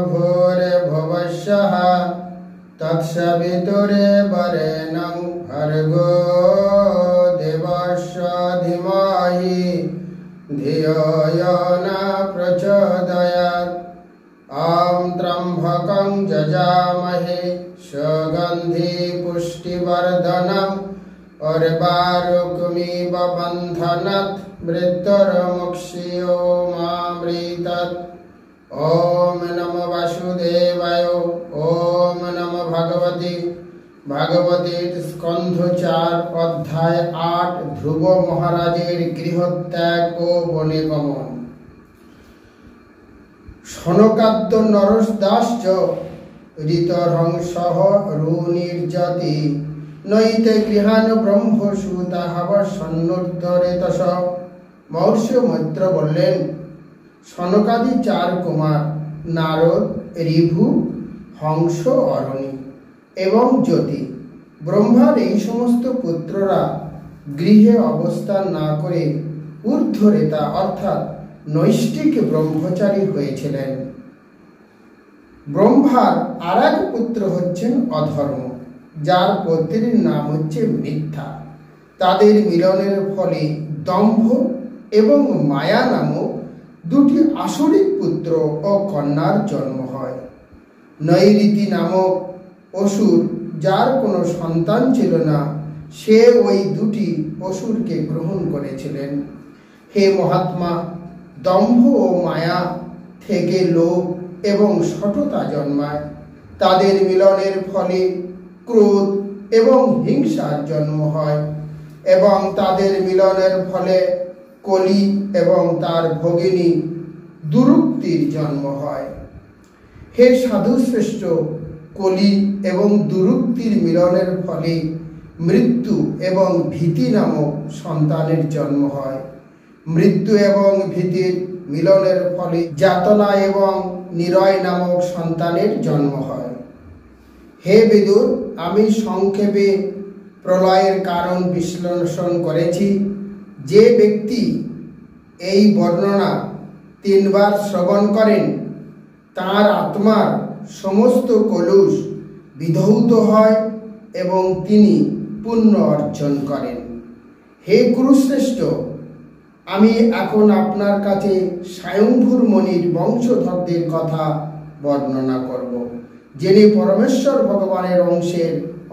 भूर्भुवस्सुः तत्सवितुर्वरेण्यं भर्गो देवस्य धीमहि धियो यो न प्रचोदयात्। ॐ त्र्यम्बकं यजामहे सुगन्धि पुष्टिवर्धनम् उर्वारुकमिव बन्धनात् मृत्युर्मुक्षीयमामृतात्। ॐ नमो वासुदेवाय। ॐ नमो भागवते स्कंध 4 অধ্যায় 8 ধ্রুব মহারাজের গৃহত্যাগ ও বনে গমন। সনকাদ্য নরদাশ্চ ঋতহংসঃ রুনির্যতি নৈতে গৃহান ব্রহ্মসূতাহাব সন্নুদ্ধরেতস। মহর্ষি মৈত্র বললেন, সনকাদি 4 কুমার নারদ, ঋভু, হংস, অরণি এবং জ্যোতি ব্রহ্মার এই সমস্ত পুত্ররা গৃহে অবস্থান না করে ঊর্ধ্বরেতা অর্থাৎ নৈষ্ঠিক ব্রহ্মচারী হয়েছিলেন। ব্রহ্মার আর এক পুত্র হচ্ছেন অধর্ম, যার পত্নীর নাম হচ্ছে মিথ্যা। তাদের মিলনের ফলে দম্ভ এবং মায়া নামক 2টি আসরিক পুত্র ও কন্যার জন্ম হয়। নৈঋতি নামক অসুর, যার কোনো সন্তান ছিল না, সে ওই 2টি অসুরকে গ্রহণ করেছিলেন। হে মহাত্মা, দম্ভ ও মায়া থেকে লোভ এবং শঠতা জন্মায়। তাদের মিলনের ফলে ক্রোধ এবং হিংসার জন্ম হয় এবং তাদের মিলনের ফলে কলি এবং তার ভগিনী দুরুক্তির জন্ম হয়। হে সাধুশ্রেষ্ঠ, কলি এবং দুরুক্তির মিলনের ফলে মৃত্যু এবং ভীতি নামক সন্তানের জন্ম হয়। মৃত্যু এবং ভীতির মিলনের ফলে যাতনা এবং নিরয় নামক সন্তানের জন্ম হয়। হে বিদুর, আমি সংক্ষেপে প্রলয়ের কারণ বিশ্লেষণ করেছি। যে ব্যক্তি এই বর্ণনা 3 বার শ্রবণ করেন, তার আত্মার সমস্ত কলুষ বিধৌত হয় এবং তিনি পুণ্য অর্জন করেন। হে কুরুশ্রেষ্ঠ, আমি এখন আপনার কাছে স্বয়ংভূর মনির বংশধরদের কথা বর্ণনা করব, যিনি পরমেশ্বর ভগবানের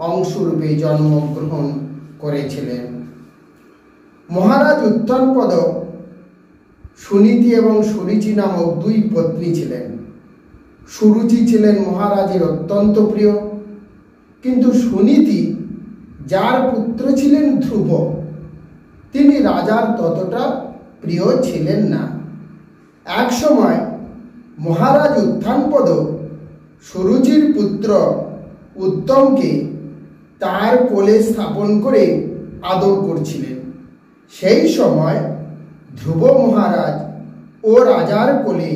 অংশরূপে জন্মগ্রহণ করেছিলেন। মহারাজ উত্তনপদ সুনীতি এবং সুরুচি নামক 2 পত্নী ছিলেন। সুরুচি ছিলেন মহারাজের অত্যন্ত প্রিয়, কিন্তু সুনীতি, যার পুত্র ছিলেন ধ্রুব, তিনি রাজার ততটা প্রিয় ছিলেন না। এক সময় মহারাজ উত্থানপদ সুরুচির পুত্র উত্তমকে তার কোলে স্থাপন করে আদর করছিলেন। সেই সময় ধ্রুব মহারাজ ও রাজার কোলে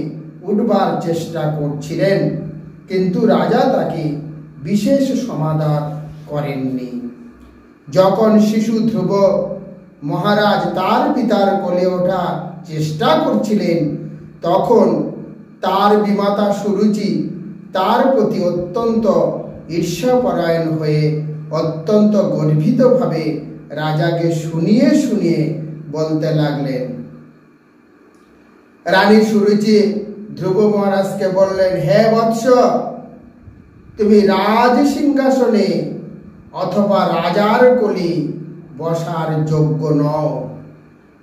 উঠবার চেষ্টা করছিলেন, কিন্তু রাজা তাকে বিশেষ সমাদর করেননি। যখন শিশু ধ্রুব মহারাজ তার পিতার কোলে ওঠার চেষ্টা করছিলেন, তখন তার বিমাতা সুরুচি তার প্রতি অত্যন্ত ঈর্ষাপরায়ণ হয়ে অত্যন্ত গর্বিতভাবে রাজাকে শুনিয়ে শুনিয়ে বলতে লাগলেন। রানী সুরুচি ধ্রুব মহারাজকে বললেন, হে বৎস, তুমি রাজ সিংহাসনে অথবা রাজার কোলে বসার যোগ্য নও।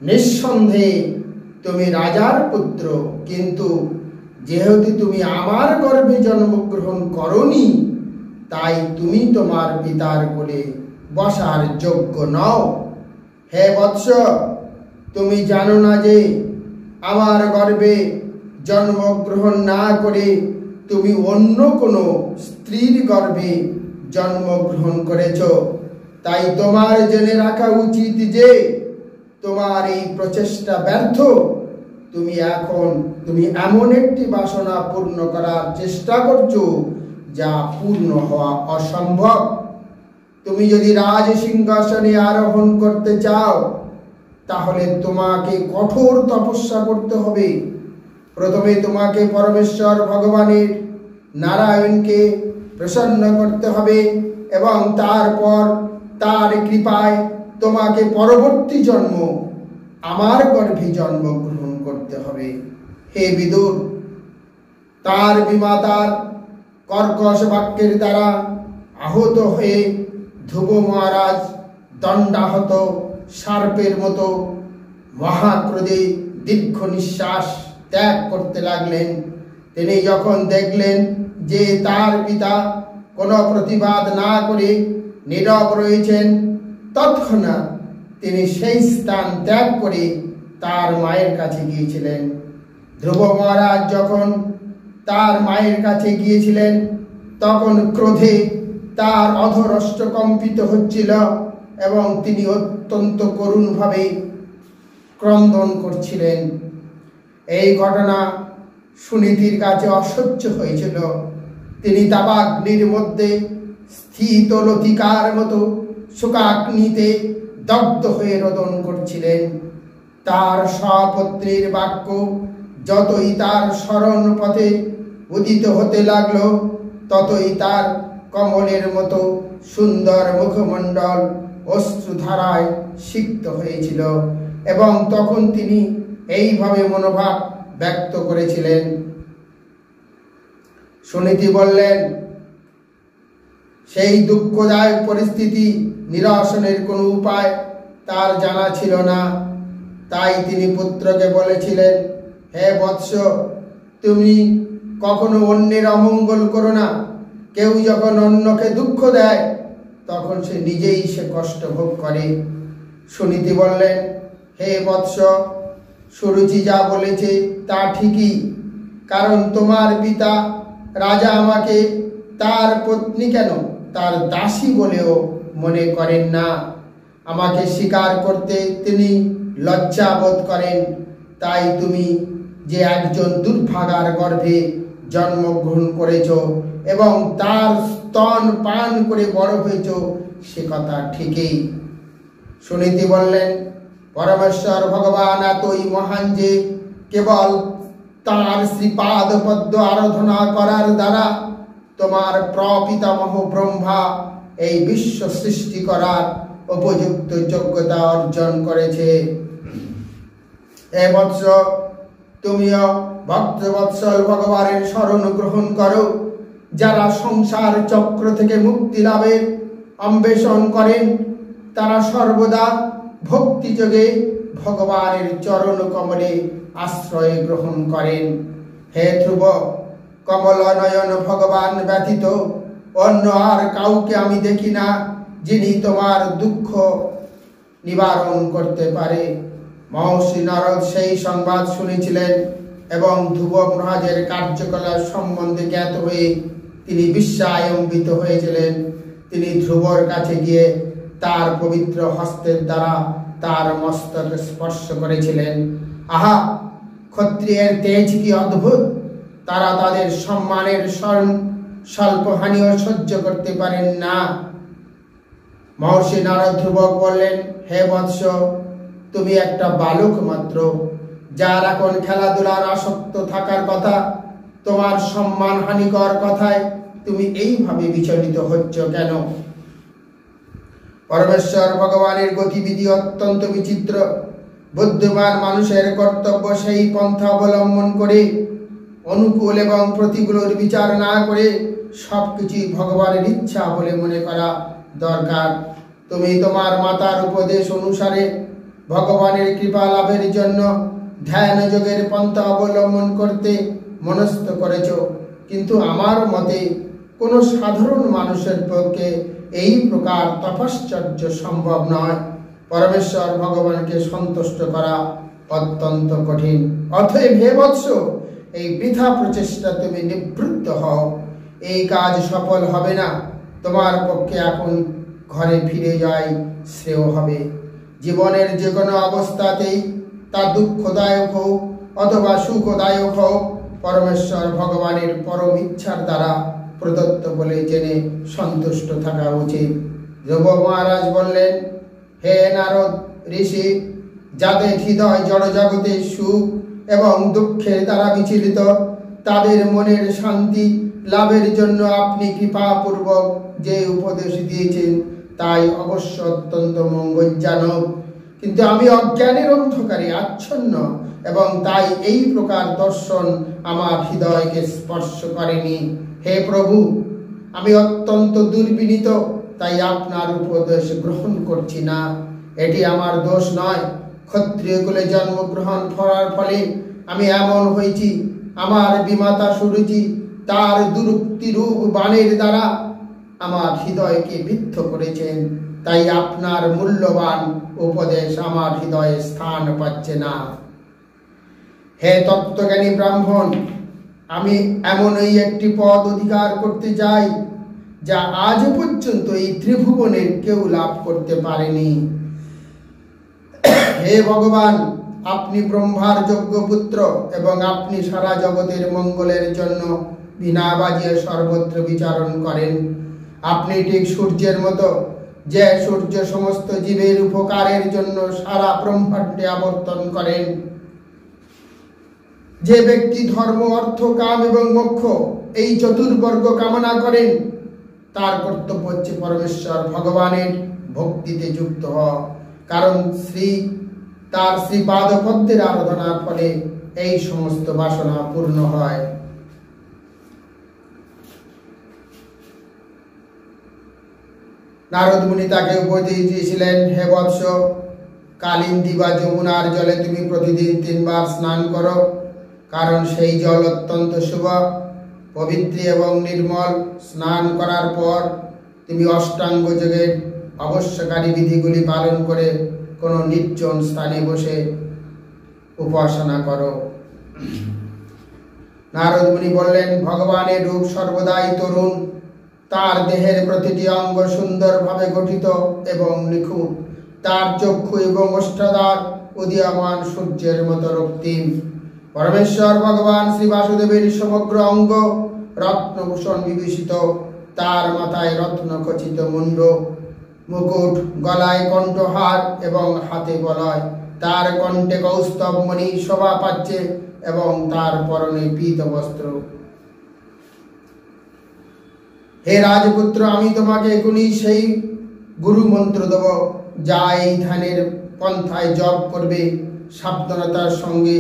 নিঃসন্দেহে তুমি রাজার পুত্র, কিন্তু যেহেতু তুমি আমার গর্ভে জন্মগ্রহণ করনি, তাই তুমি তোমার পিতার কোলে বসার যোগ্য নও। হে বৎস, তুমি জানো না যে আমার গর্ভে জন্মগ্রহণ না করে তুমি অন্য কোনো স্ত্রীর গর্ভে জন্মগ্রহণ করেছ। তাই তোমার জেনে রাখা উচিত যে তোমার এই প্রচেষ্টা ব্যর্থ। তুমি এমন একটি বাসনা পূর্ণ করার চেষ্টা করছো যা পূর্ণ হওয়া অসম্ভব। তুমি যদি রাজ সিংহাসনে আরোহণ করতে চাও, তাহলে তোমাকে কঠোর তপস্যা করতে হবে। প্রথমে তোমাকে পরমেশ্বর ভগবানের নারায়ণকে প্রসন্ন করতে হবে এবং তারপর তার কৃপায় তোমাকে পরবর্তী জন্ম আমার গর্ভে জন্মগ্রহণ করতে হবে। হে বিদুর, তার বিমাতার কর্কশ বাক্যের দ্বারা আহত হয়ে ধ্রুব মহারাজ দণ্ডাহত সার্পের মতো মহাক্রোধে দীর্ঘ নিঃশ্বাস ত্যাগ করতে লাগলেন। তিনি যখন দেখলেন যে তার পিতা কোনো প্রতিবাদ না করে নীরব রয়েছেন, তৎক্ষণাৎ তিনি সেই স্থান ত্যাগ করে তার মায়ের কাছে গিয়েছিলেন। ধ্রুব মহারাজ যখন তার মায়ের কাছে গিয়েছিলেন, তখন ক্রোধে তার অধরষ্ট কম্পিত হচ্ছিল এবং তিনি অত্যন্ত করুণভাবে ক্রন্দন করছিলেন। এই ঘটনা সুনীতির কাছে অসহ্য হয়েছিল। তিনি দাবাগ্নির মধ্যে স্থিত লতিকার মতো শোকাগ্নিতে দগ্ধ হয়ে রোদন করছিলেন। তার সপত্নীর বাক্য যতই তার স্মরণ পথে উদিত হতে লাগলো, ততই তার কমলের মতো সুন্দর মুখমণ্ডল অশ্রুধারায় সিক্ত হয়েছিল এবং তখন তিনি এইভাবে মনোভাব ব্যক্ত করেছিলেন। সুনীতি বললেন, সেই দুঃখদায়ক পরিস্থিতি নিরসনের কোনো উপায় তার জানা ছিল না। তাই তিনি পুত্রকে বলেছিলেন, হে বৎস, তুমি কখনো অন্যের অমঙ্গল করো না। কেউ যখন অন্যকে দুঃখ দেয়, তখন সে নিজেই কষ্ট ভোগ করে। সুনীতি বললেন, হে বৎস, সুরুচি যা বলেছে তা ঠিকই, কারণ তোমার পিতা রাজা আমাকে তার পত্নী কেন তার দাসী বলেও মনে করেন না। আমাকে স্বীকার করতে তিনি লজ্জা বোধ করেন। তাই তুমি যে একজন দুর্ভাগার গর্ভে জন্মগ্রহণ করেছ এবং তার স্তন পান করে বড় হয়েছ, সে কথা ঠিকই। সুনীতি বললেন, পরমেশ্বর ভগবান এতই মহান যে কেবল তার শ্রীপাদ পদ্ম আরাধনা করার দ্বারা তোমার প্রপিতামহ ব্রহ্মা এই বিশ্ব সৃষ্টি করার উপযুক্ত যোগ্যতা অর্জন করেছে। হে বৎস, তুমিও ভক্তবৎসল ভগবানের শরণ গ্রহণ করো। যারা সংসার চক্র থেকে মুক্তি লাভের অন্বেষণ করেন, তারা সর্বদা ভক্তিযোগে ভগবানের চরণ কমলে আশ্রয় গ্রহণ করেন। হে ধ্রুব, কমল নয়ন ভগবান ব্যতীত অন্য আর কাউকে আমি দেখি না যিনি তোমার দুঃখ নিবারণ করতে পারে। মহর্ষি নারদ সেই সংবাদ শুনেছিলেন এবং ধ্রুব মহারাজের কার্যকলাপ সম্বন্ধে জ্ঞাত হয়ে তিনি বিস্ময়ান্বিত হয়েছিলেন। তিনি ধ্রুবর কাছে গিয়ে তার পবিত্র হস্তের দ্বারা তার মস্তক স্পর্শ করেছিলেন। আহা, ক্ষত্রিয়ের তেজ কি অদ্ভুত! তারা তাদের সম্মানের স্বল্প হানিও সহ্য করতে পারেন না। মহর্ষি নারদ ধ্রুবক বললেন, হে বৎস, তুমি একটা বালক মাত্র, যার এখন খেলাধুলার আসক্ত থাকার কথা। তোমার সম্মান হানিকর কথায় তুমি এইভাবে বিচলিত হচ্ছ কেন? পরমেশ্বর ভগবানের গতিবিধি অত্যন্ত বিচিত্র। বুদ্ধিমান মানুষের কর্তব্য সেই পন্থা অবলম্বন করে অনুকূল এবং প্রতিকূলের বিচার না করে সবকিছুই ভগবানের ইচ্ছা বলে মনে করা দরকার। তুমি তোমার মাতার উপদেশ অনুসারে ভগবানের কৃপা লাভের জন্য ধ্যান যোগের পন্থা অবলম্বন করতে মনস্থ করেছ, কিন্তু আমার মতে কোনো সাধারণ মানুষের পক্ষে এই প্রকার তপশ্চর্য সম্ভব নয়। পরমেশ্বর ভগবানকে সন্তুষ্ট করা অত্যন্ত কঠিন। অতএব হে বৎস, এই বৃথা প্রচেষ্টা তুমি নিবৃত্ত হও। এই কাজ সফল হবে না। তোমার পক্ষে এখন ঘরে ফিরে যাই শ্রেয় হবে। জীবনের যে কোনো অবস্থাতেই তা দুঃখদায়ক হোক অথবা সুখদায়ক হোক, পরমেশ্বর ভগবানের পরম ইচ্ছার দ্বারা প্রদত্ত বলে জেনে সন্তুষ্ট থাকা উচিত। ধ্রুব মহারাজ বললেন, হে নারদ ঋষি, যাদের হৃদয় জড়জগতের সুখ এবং দুঃখের দ্বারা বিচলিত তাদের মনের শান্তি লাভের জন্য আপনি কৃপাপূর্বক যে উপদেশ দিয়েছেন তাই অবশ্য অত্যন্ত মঙ্গলজনক। কিন্তু আমি অজ্ঞানের অন্ধকারে আচ্ছন্ন এবং তাই এই প্রকার দর্শন আমার হৃদয়কে স্পর্শ করেনি। হে প্রভু, আমি অত্যন্ত দুর্বিনীত, তাই আপনার উপদেশ গ্রহণ করছি না। এটি আমার দোষ নয়। ক্ষত্রিয় কুলে জন্মগ্রহণ করার ফলে আমি এমন হয়েছি। আমার বিমাতা সুরুচি তার দুরুক্তিরূপ বাণের দ্বারা আমার হৃদয়কে বিদ্ধ করেছেন, তাই আপনার মূল্যবান উপদেশ আমার হৃদয়ে স্থান পাচ্ছে না। হে তত্ত্বজ্ঞানী ব্রাহ্মণ, আমি এমনই একটি পদ অধিকার করতে চাই যা আজ পর্যন্ত এই ত্রিভুবনের কেউ লাভ করতে পারেনি। হে ভগবান, আপনি ব্রহ্মার যোগ্য পুত্র এবং আপনি সারা জগতের মঙ্গলের জন্য বীণা বাজিয়ে সর্বত্র বিচরণ করেন। আপনি ঠিক সূর্যের মতো, যে সূর্য সমস্ত জীবের উপকারের জন্য সারা ব্রহ্মাণ্ডে আবর্তন করেন। যে ব্যক্তি ধর্ম, অর্থ, কাম এবং মোক্ষ এই চতুর্বর্গ কামনা করেন তার কর্তব্য হচ্ছে পরমেশ্বর ভগবানের ভক্তিতে যুক্ত হওয়া, কারণ তার শ্রীপাদ পদ্মের আরাধনার ফলে এই সমস্ত বাসনা পূর্ণ হয়। নারদ মুনি তাকে উপদেশ দিয়েছিলেন, হে বৎস, কালিন্দী বা যমুনার জলে তুমি প্রতিদিন 3 বার স্নান করো, কারণ সেই জল অত্যন্ত শুভ, পবিত্র এবং নির্মল। স্নান করার পর তুমি অষ্টাঙ্গ যোগের অবশ্যকারী বিধিগুলি পালন করে কোনো নির্জন স্থানে বসে উপাসনা করো। নারদ মুনি বললেন, ভগবানের রূপ সর্বদাই তরুণ, তার দেহের প্রতিটি অঙ্গ সুন্দরভাবে গঠিত এবং নিখুঁত, তার চক্ষু এবং ওষ্ঠাধর উদীয়মান সূর্যের মতো রক্তিম। পরমেশ্বর ভগবান শ্রী বাসুদেবের সমগ্র অঙ্গ রত্নভূষণ বিভূষিত, তার মাথায় রত্ন খচিত মুন্ড, মুকুট, গলায় কণ্ঠহার এবং হাতে বলয়, তার কণ্ঠে কৌস্তব মণি শোভা পাচ্ছে এবং তার পরনে পীত বস্ত্র। হে রাজপুত্র, আমি তোমাকে এখনই সেই গুরু মন্ত্র দেব যা এই ধ্যানের পন্থায় জপ করবে। সাবধানতার সঙ্গে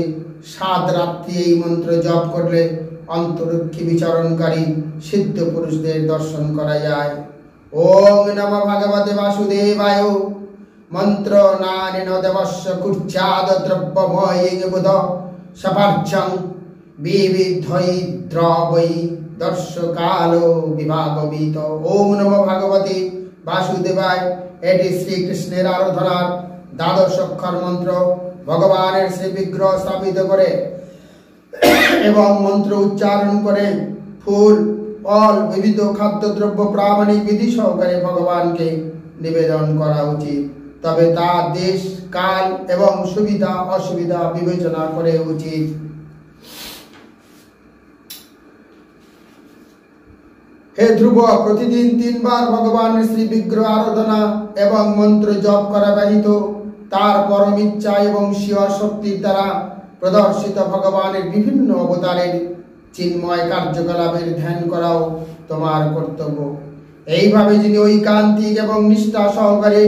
7 রাত্রি এই মন্ত্র জপ করলে অন্তরক্ষী বিচরণকারী সিদ্ধ পুরুষদের দর্শন করা যায়। ওম নমঃ ভগবতে বাসুদেবায়। মন্ত্র নানেন দেবস্য কুর্চাদ দ্রব্যময়ং বুধ সপার্চং বিবিধৈ দ্রবৈ দর্শকাল বিভাগবিত। ওম নমঃ ভগবতে বাসুদেবায়। এটি শ্রীকৃষ্ণের আরাধনার 12 অক্ষর মন্ত্র। ভগবানের শ্রী বিগ্রহ স্থাপিত করে এবং মন্ত্র উচ্চারণ করে ফুল, ফল, বিবিধ খাদ্যদ্রব্য প্রামাণিক বিধি সহকারে ভগবানকে নিবেদন করা উচিত। তবে তা দেশ, কাল এবং সুবিধা অসুবিধা বিবেচনা করে উচিত। হে ধ্রুব, প্রতিদিন 3 বার ভগবানের শ্রী বিগ্রহ আরাধনা এবং মন্ত্র জপ করা ব্যতীত তার পরম ইচ্ছা এবং স্বীয় শক্তির দ্বারা প্রদর্শিত ভগবানের বিভিন্ন অবতারের চিন্ময় কার্যকলাপের ধ্যান করাও তোমার কর্তব্য। এইভাবে যিনি ঐকান্তিক এবং নিষ্ঠা সহকারে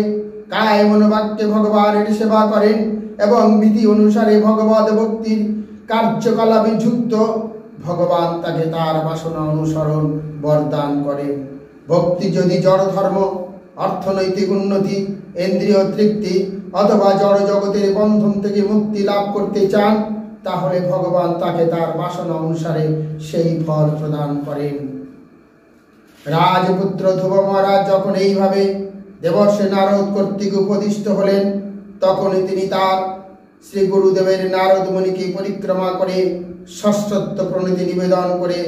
কায় মনোবাক্যে ভগবানের সেবা করেন এবং বিধি অনুসারে ভগবত ভক্তির কার্যকলাপে যুক্ত, ভগবান তাকে তার বাসনা অনুসরণ বরদান করেন। ভক্তি যদি জড় ধর্ম, অর্থনৈতিক উন্নতি, ইন্দ্রিয় তৃপ্তি অথবা জড় জগতের বন্ধন থেকে মুক্তি লাভ করতে চান, তাহলে ভগবান তাকে তার বাসনা অনুসারে সেই ফল প্রদান করেন। রাজপুত্র ধ্রুব মহারাজ যখন এইভাবে দেবর্ষি নারদ কর্তৃক উপদিষ্ট হলেন, তখনই তিনি তার শ্রী গুরুদেবের নারদ মুনিকে পরিক্রমা করে ষষ্ঠত্ব প্রণতি নিবেদন করে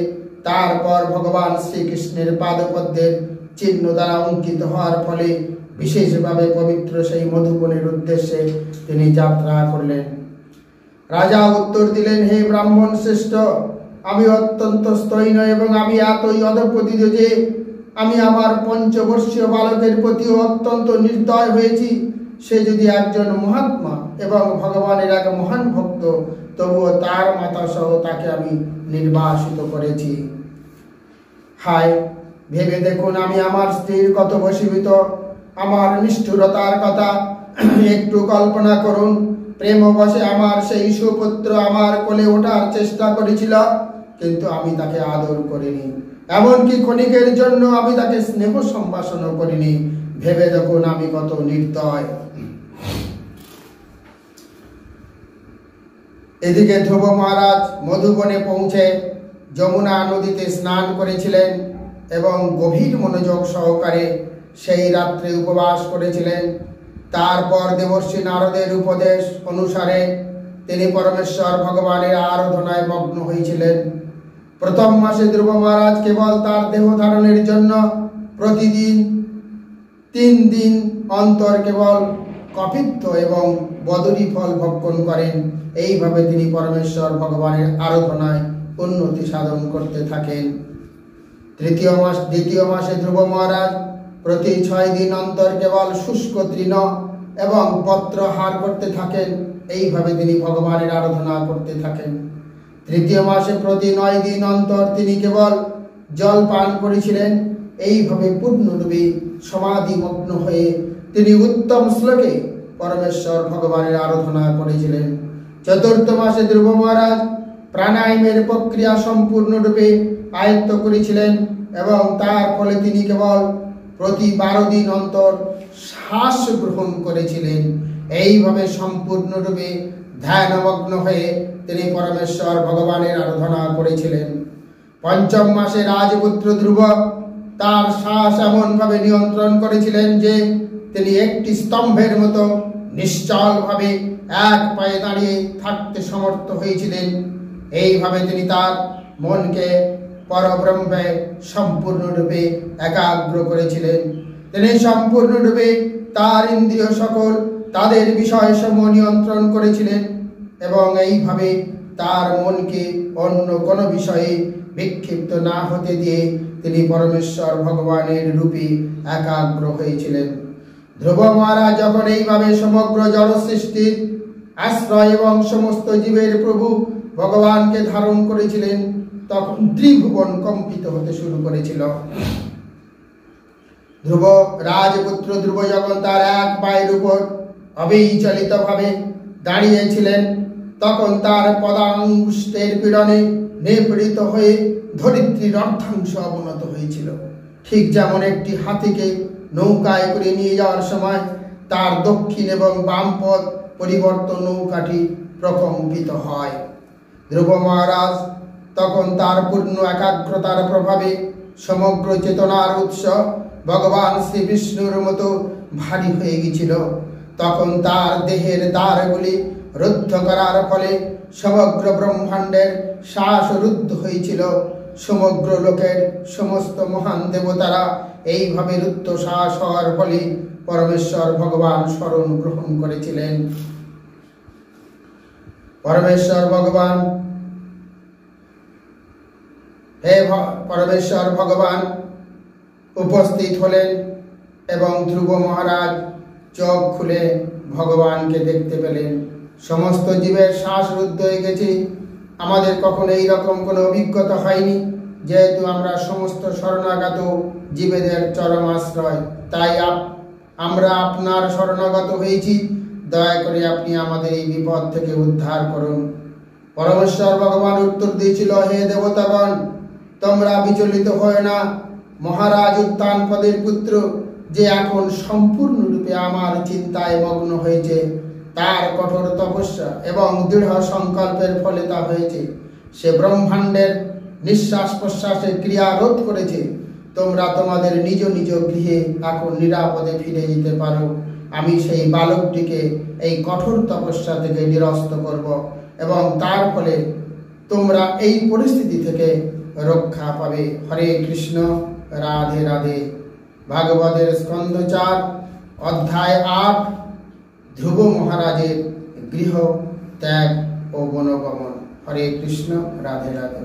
তারপর ভগবান শ্রীকৃষ্ণের পাদপদ্মের চিহ্ন দ্বারা অঙ্কিত হওয়ার ফলে বিশেষভাবে পবিত্র সেই মধুবনের উদ্দেশ্যে তিনি যাত্রা করলেন। রাজা উত্তর দিলেন, হে ব্রাহ্মণ শ্রেষ্ঠ, আমি অত্যন্ত স্তৈন এবং আমি এতই অধঃপতিত যে আমি আমার 5 বর্ষীয় বালকের প্রতিও অত্যন্ত নির্দয় হয়েছি। সে যদি একজন মহাত্মা এবং ভগবানের এক মহান ভক্ত, তো তবুও তার মাতা সহ তাকে আমি নির্বাসিত করেছি। হায়, ভেবে দেখুন আমি আমার স্ত্রীর কত বশীভূত, আমার নিষ্ঠুরতার কথা একটু কল্পনা করুন। প্রেমবশে আমার সেই সুপুত্র আমার কোলে ওঠার চেষ্টা করেছিল, কিন্তু আমি তাকে আদর করিনি, এমনকি ক্ষণিকের জন্য আমি তাকে স্নেহ সম্ভাষণও করিনি। ভেবে দেখুন আমি কত নির্দয়। এদিকে ধ্রুব মহারাজ মধুবনে পৌঁছে যমুনা নদীতে স্নান করেছিলেন এবং গভীর মনোযোগ সহকারে সেই রাত্রে উপবাস করেছিলেন। তারপর দেবর্ষি নারদের উপদেশ অনুসারে তিনি পরমেশ্বর ভগবানের আরাধনায় মগ্ন হয়েছিলেন। প্রথম মাসে ধ্রুব মহারাজ কেবল তার দেহ ধারণের জন্য প্রতিদিন 3 দিন অন্তর কেবল কপিত্থ এবং বদরি ফল ভক্ষণ করেন। এইভাবে তিনি পরমেশ্বর ভগবানের আরাধনায় উন্নতি সাধন করতে থাকেন। দ্বিতীয় মাসে ধ্রুব মহারাজ প্রতি 6 দিন অন্তর কেবল শুষ্ক তৃণ এবং পত্র হার করতে থাকেন। এইভাবে তিনি ভগবানের আরাধনা করতে থাকেন। তৃতীয় মাসে প্রতি 9 দিন অন্তর তিনি কেবল জল পান করেছিলেন। এইভাবে পূর্ণরূপে সমাধিমগ্ন হয়ে তিনি উত্তম শ্লোকে পরমেশ্বর ভগবানের আরাধনা করেছিলেন। চতুর্থ মাসে ধ্রুব মহারাজ প্রাণায়ামের প্রক্রিয়া সম্পূর্ণরূপে আয়ত্ত করেছিলেন এবং তার ফলে তিনি কেবল প্রতি 12 দিন অন্তর শ্বাস গ্রহণ করেছিলেন। এইভাবে সম্পূর্ণরূপে ধ্যানমগ্ন হয়ে তিনি পরমেশ্বর ভগবানের আরাধনা করেছিলেন। পঞ্চম মাসে রাজপুত্র ধ্রুব তার শ্বাস এমনভাবে নিয়ন্ত্রণ করেছিলেন যে তিনি একটি স্তম্ভের মতো নিশ্চলভাবে এক পায়ে দাঁড়িয়ে থাকতে সমর্থ হয়েছিলেন। এইভাবে তিনি তার মনকে পরব্রহ্মে সম্পূর্ণরূপে একাগ্র করেছিলেন। তিনি সম্পূর্ণরূপে তার ইন্দ্রিয় সকল তাদের বিষয়সমূহ নিয়ন্ত্রণ করেছিলেন এবং এইভাবে তার মনকে অন্য কোনো বিষয়ে বিক্ষিপ্ত না হতে দিয়ে তিনি পরমেশ্বর ভগবানের রূপে একাগ্র হয়েছিলেন। ধ্রুব মহারাজ যখন এইভাবে সমগ্র জড় সৃষ্টির আশ্রয় এবং সমস্ত জীবের প্রভু ভগবানকে ধারণ করেছিলেন, তখন ত্রিভুবন কম্পিত হতে শুরু করেছিল। ধ্রুব রাজপুত্র ধ্রুব যখন তার এক পায়ের উপর অবিচলিত ভাবে দাঁড়িয়েছিলেন, তখন তার পদাঙ্গুষ্ঠের পীড়নে নিপীড়িত হয়ে ধরিত্রীর অর্ধাংশ অবনত হয়েছিল। ঠিক যেমন একটি হাতিকে নৌকায় করে নিয়ে যাওয়ার সময় তার দক্ষিণ এবং বাম পথ পরিবর্তন নৌকাটি প্রকম্পিত হয়। ধ্রুব মহারাজ তখন তার পূর্ণ একাগ্রতার প্রভাবে সমগ্র চেতনার উৎস ভগবান শ্রী বিষ্ণুর মতো ভারী হয়ে গিয়েছিল। তখন তার দেহের দ্বারগুলি রুদ্ধ করার ফলে সমগ্র ব্রহ্মাণ্ডের শ্বাস রুদ্ধ হয়েছিল। সমগ্র লোকের সমস্ত মহান দেবতারা এইভাবে রুদ্ধ শ্বাস হওয়ার ফলে পরমেশ্বর ভগবান শরণ গ্রহণ করেছিলেন। পরমেশ্বর ভগবান উপস্থিত হলেন এবং ধ্রুব মহারাজ চোখ খুলে ভগবানকে দেখতে পেলেন। সমস্ত জীবের শ্বাস রুদ্ধ হয়ে গেছে। আমাদের কখনো এইরকম কোনো অভিজ্ঞতা হয়নি, যেহেতু আমরা সমস্ত শরণাগত জীবেদের চরম আশ্রয়, তাই আমরা আপনার শরণাগত হয়েছি। দয়া করে আপনি আমাদের এই বিপদ থেকে উদ্ধার করুন। পরমেশ্বর ভগবান উত্তর দিয়েছিল, হে দেবতাগণ, তোমরা বিচলিত হয় না। মহারাজ উত্তানপদের পুত্র যে এখন সম্পূর্ণরূপে আমার চিন্তায় মগ্ন হয়েছে, তার কঠোর তপস্যা এবং দৃঢ় সংকল্পের ফলে তা হয়েছে। সে ব্রহ্মাণ্ডের নিঃশ্বাস প্রশ্বাসের ক্রিয়া রোধ করেছে। তোমরা তোমাদের নিজ নিজ গৃহে এখন নিরাপদে ফিরে যেতে পারো। আমি সেই বালকটিকে এই কঠোর তপস্যা থেকে নিরস্ত করব এবং তার ফলে তোমরা এই পরিস্থিতি থেকে রক্ষা পাবে। হরে কৃষ্ণ, রাধে রাধে। ভাগবতের স্কন্ধ 4 অধ্যায় 8 ধ্রুব মহারাজের গৃহ ত্যাগ ও বনগমন। হরে কৃষ্ণ, রাধে রাধে।